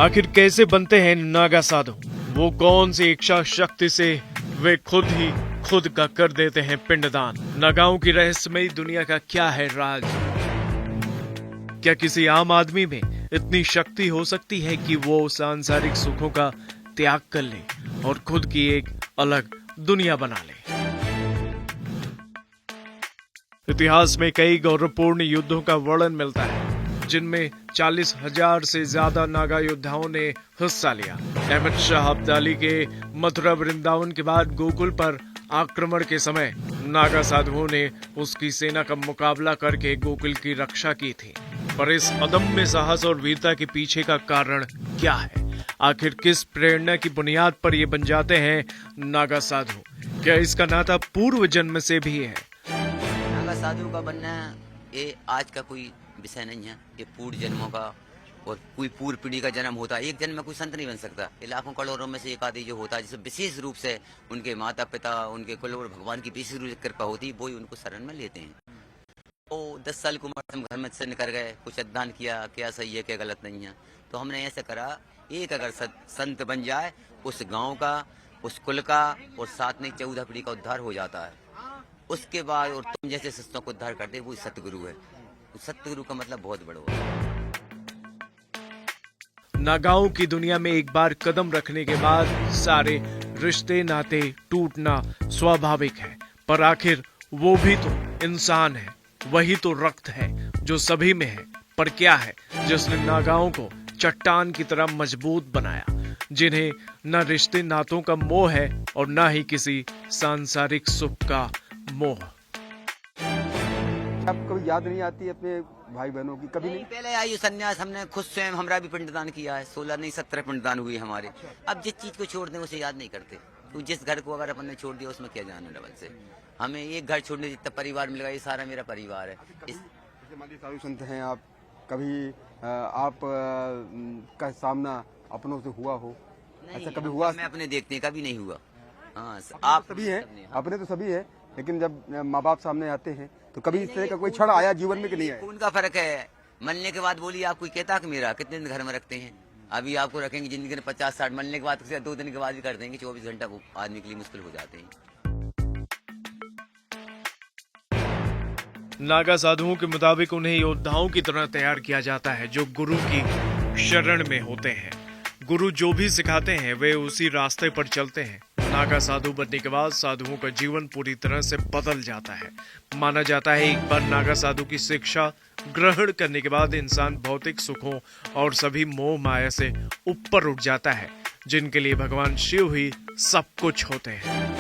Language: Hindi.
आखिर कैसे बनते हैं नागा साधु? वो कौन सी इच्छा शक्ति से वे खुद ही खुद का कर देते हैं पिंडदान? नागाओं की रहस्यमयी दुनिया का क्या है राज? क्या किसी आम आदमी में इतनी शक्ति हो सकती है कि वो सांसारिक सुखों का त्याग कर ले और खुद की एक अलग दुनिया बना ले? इतिहास में कई गौरवपूर्ण युद्धों का वर्णन मिलता है, जिनमें 40,000 से ज्यादा नागा योद्धाओं ने हिस्सा लिया। अहमद शाह अब्दाली के मथुरा वृंदावन के बाद गोकुल पर आक्रमण के समय नागा साधुओं ने उसकी सेना का मुकाबला करके गोकुल की रक्षा की थी। पर इस अदम्य साहस और वीरता के पीछे का कारण क्या है? आखिर किस प्रेरणा की बुनियाद पर ये बन जाते हैं नागा साधु? क्या इसका नाता पूर्व जन्म से भी है? नागा साधु का बनना ये आज का कोई विषय नहीं है, ये पूर्व जन्मों का और कोई पूर्व पीढ़ी का जन्म होता है। एक जन्म में कोई संत नहीं बन सकता। लाखों करोड़ों में से एक आदि जो होता है, जिसे विशेष रूप से उनके माता पिता, उनके कुल और भगवान की विशेष रूप से कृपा होती है, वो ही उनको शरण में लेते हैं। वो 10 साल की उम्र में घर में से निकल गए, कुछ अध्ययन किया, क्या सही है क्या गलत नहीं है। तो हमने ऐसे करा, एक अगर संत बन जाए, उस गाँव का, उस कुल का और साथ में 14 पीढ़ी का उद्धार हो जाता है। उसके बाद और तुम जैसे शिष्यों को उद्धार करते, वो सतगुरु है। सतगुरु का मतलब बहुत बड़ा है। नागाओं की दुनिया में एक बार कदम रखने के बाद सारे रिश्ते नाते टूटना स्वाभाविक है। पर आखिर वो भी तो इंसान है, वही तो रक्त है जो सभी में है। पर क्या है जिसने नागाओं को चट्टान की तरह मजबूत बनाया, जिन्हें न रिश्ते नातों का मोह है और न ही किसी सांसारिक सुख का मोह? अब कभी याद नहीं आती अपने भाई बहनों की? कभी नहीं। पहले आयु संन्यास हमने खुद स्वयं हमरा भी पिंडदान किया है। 16 नहीं 17 पिंडदान हुए हमारे। अब जिस चीज को छोड़ दें उसे याद नहीं करते। तो जिस घर को अगर अपन ने छोड़ दिया उसमें क्या जाना डबल से। हमें एक घर छोड़ने जितना परिवार मिलेगा, ये सारा मेरा परिवार है। साधु संत हैं आप, कभी आप का सामना अपनों से हुआ हो? ऐसा कभी हुआ? मैं अपने देखते कभी नहीं हुआ। हाँ, आप सभी हैं, अपने तो सभी है, लेकिन जब माँ बाप सामने आते हैं तो कभी इस तरह का कोई क्षण आया जीवन में कि नहीं आया? उनका फर्क है। मरने के बाद बोलिए आप कोई कहता कि मेरा कितने दिन घर में रखते हैं? अभी आपको रखेंगे जिंदगी में 50-60, मरने के बाद 2 दिन के बाद भी कर देंगे। 24 घंटा वो आदमी के लिए मुश्किल हो जाते हैं। नागा साधुओं के मुताबिक उन्हें योद्धाओं की तरह तैयार किया जाता है जो गुरु की शरण में होते हैं। गुरु जो भी सिखाते हैं वे उसी रास्ते पर चलते हैं। नागा साधु बनने के बाद साधुओं का जीवन पूरी तरह से बदल जाता है। माना जाता है एक बार नागा साधु की शिक्षा ग्रहण करने के बाद इंसान भौतिक सुखों और सभी मोह माया से ऊपर उठ जाता है, जिनके लिए भगवान शिव ही सब कुछ होते हैं।